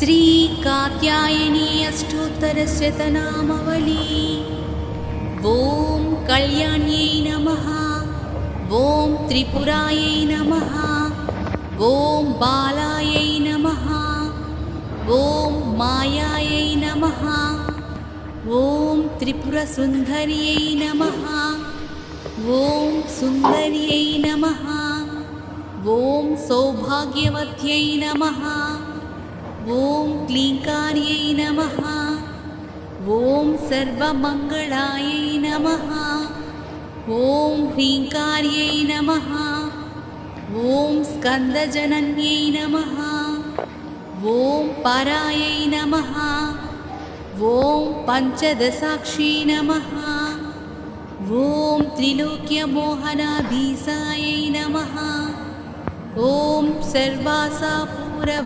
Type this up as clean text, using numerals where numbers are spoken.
श्रीकात्यायनी अष्टोत्तरशतनामावली। ॐ कल्याण्यै नमः। ॐ त्रिपुरायै नमः। ॐ बालायै नमः। ॐ मायायै नमः। ॐ त्रिपुरसुन्दर्यै नमः। ॐ सुन्दर्यै नमः। ॐ सौभाग्यवत्यै नमः। ॐ क्लीङ्कार्यै नमः। ॐ सर्वमङ्गलायै नमः। ॐ ह्रीङ्कार्यै नमः। ॐ स्कन्दजनन्यै नमः। ॐ परायै नमः। ॐ पञ्चदशाक्षी नमः। ॐ त्रिलोक्यमोहनाधीशायै नमः। ॐ सर्वासा